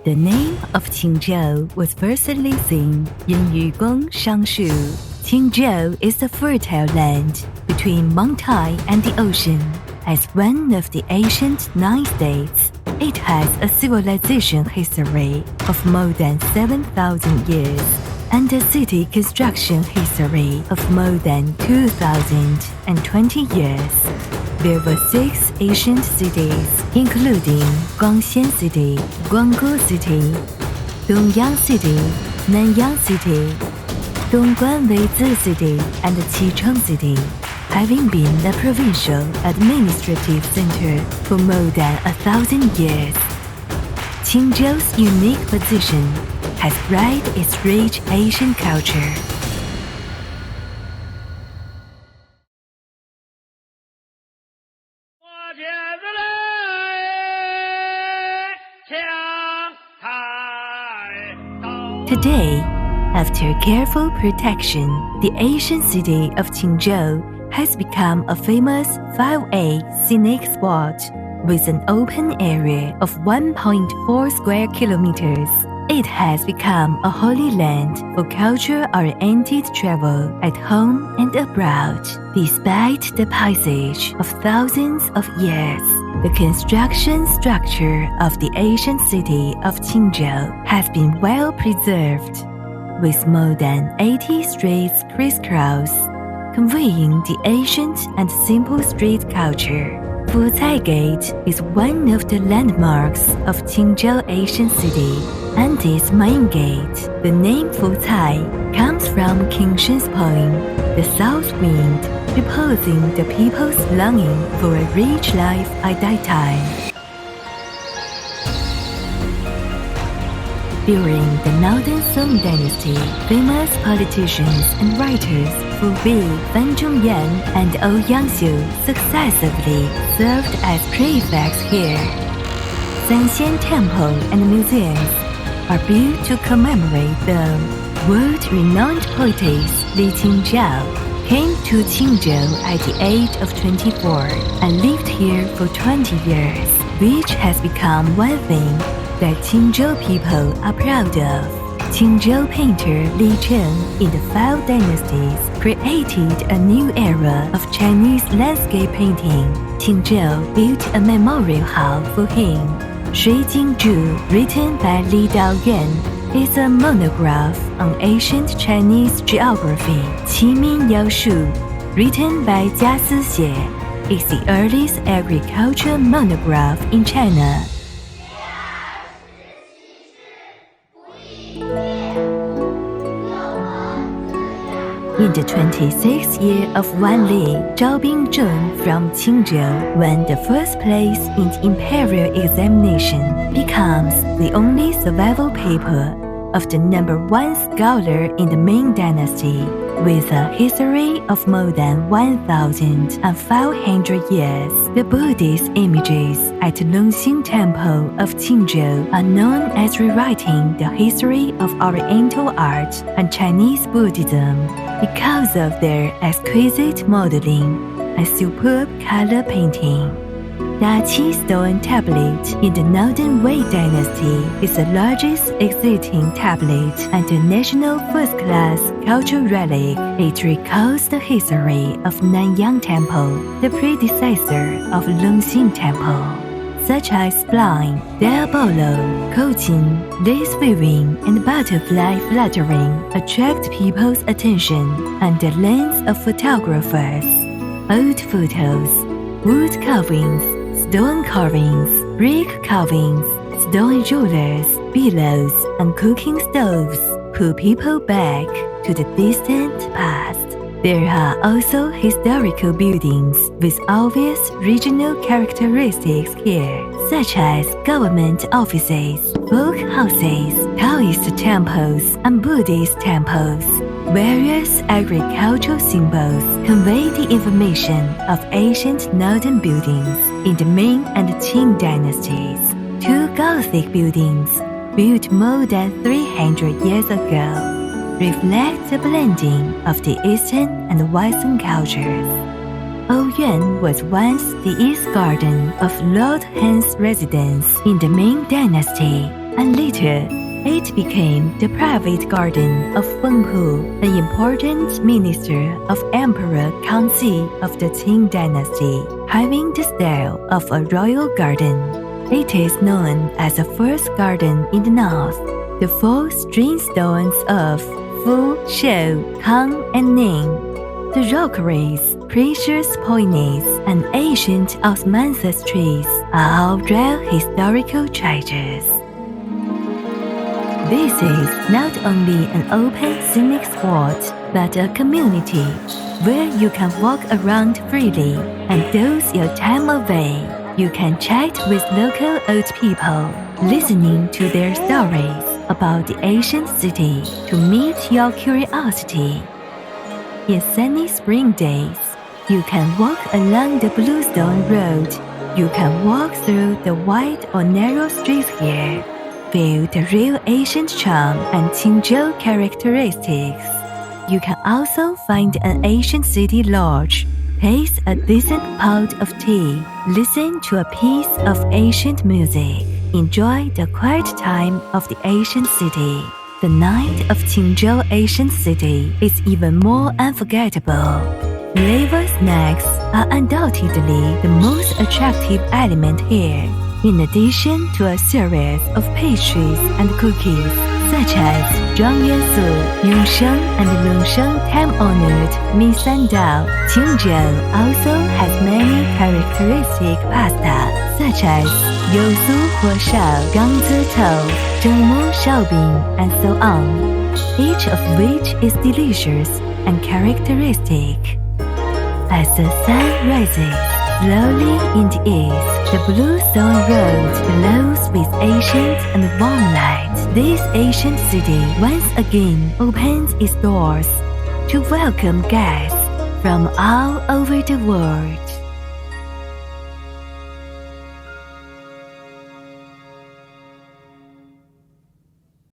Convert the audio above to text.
The name of Qingzhou was firstly seen in Yugong Shangshu. Qingzhou is the fertile land between Mount-Tai and the ocean. As one of the ancient 9 states, it has a civilization history of more than 7,000 years and a city construction history of more than 2,020 years. There were 6 ancient cities, including Guangxian City, Guanggu City, Dongyang City, Nanyang City, Dongguan-Weizi City, and Qicheng City, having been the provincial administrative center for more than 1,000 years. Qingzhou's unique position has bred its rich Asian culture. Today, after careful protection, the ancient city of Qingzhou has become a famous 5A scenic spot with an open area of 1.4 square kilometers. It has become a holy land for culture-oriented travel at home and abroad. Despite the passage of thousands of years, the construction structure of the ancient city of Qingzhou has been well preserved, with more than 80 streets crisscross, conveying the ancient and simple street culture. Fucai Gate is one of the landmarks of Qingzhou ancient city and its main gate. The name Fucai comes from King Shen's poem, The South Wind, reposing the people's longing for a rich life at that time. During the Northern Song Dynasty, famous politicians and writers Fu Bi, Fan Zhongyan, and Ouyang Xiu successively served as prefects here. Sanxian Temple and museums are built to commemorate them. World-renowned poetess Li Qingzhao came to Qingzhou at the age of 24 and lived here for 20 years, which has become one thing that Qingzhou people are proud of. Qingzhou painter Li Cheng in the 5 dynasties created a new era of Chinese landscape painting. Qingzhou built a memorial hall for him. Shui Jingzhu, written by Li Daoyuan, is a monograph on ancient Chinese geography. Qimin Yaoshu, written by Jia Sixie, is the earliest agriculture monograph in China. In the 26th year of Wan Li, Zhao Bingzheng from Qingzhou won the first place in the imperial examination, becomes the only survival paper of the #1 scholar in the Ming Dynasty, with a history of more than 1,500 years. The Buddhist images at Longxing Temple of Qingzhou are known as rewriting the history of Oriental art and Chinese Buddhism because of their exquisite modeling and superb color painting. Da Qi stone tablet in the Northern Wei Dynasty is the largest existing tablet and a national first-class cultural relic. It recalls the history of Nanyang Temple, the predecessor of Longxing Temple, such as spline, diabolo, coaching, lace weaving, and butterfly fluttering attract people's attention and the lens of photographers. Old photos, wood carvings, stone carvings, brick carvings, stone jewelers, pillows, and cooking stoves pull people back to the distant past. There are also historical buildings with obvious regional characteristics here, such as government offices, folk houses, Taoist temples, and Buddhist temples. Various agricultural symbols convey the information of ancient northern buildings in the Ming and Qing dynasties. 2 Gothic buildings, built more than 300 years ago, reflect the blending of the Eastern and Western cultures. Ouyuan was once the east garden of Lord Han's residence in the Ming Dynasty. and later it became the private garden of Fenghu, an important minister of Emperor Kangxi of the Qing dynasty, having the style of a royal garden. It is known as the first garden in the north. The four string stones of Fu, Shou, Kang, and Ning, the rockeries, precious peonies, and ancient osmanthus trees are all rare historical treasures. This is not only an open scenic spot, but a community where you can walk around freely and doze your time away. You can chat with local old people, listening to their stories about the ancient city to meet your curiosity. In sunny spring days, you can walk along the Bluestone Road. You can walk through the wide or narrow streets here, feel the real ancient charm and Qingzhou characteristics. You can also find an ancient city lodge, taste a decent pot of tea, listen to a piece of ancient music, enjoy the quiet time of the ancient city. The night of Qingzhou ancient city is even more unforgettable. Flavor snacks are undoubtedly the most attractive element here, in addition to a series of pastries and cookies, such as Zhuangyuansu, Yongsheng, and Longsheng time-honored Misandao. Qingzhou also has many characteristic pasta, such as Yousu Huoshao, Gangzi Tou, Zhengmu Shaobing, and so on, each of which is delicious and characteristic. As the sun rises slowly in the east, the Bluestone Road glows with ancient and warm light. This ancient city once again opens its doors to welcome guests from all over the world.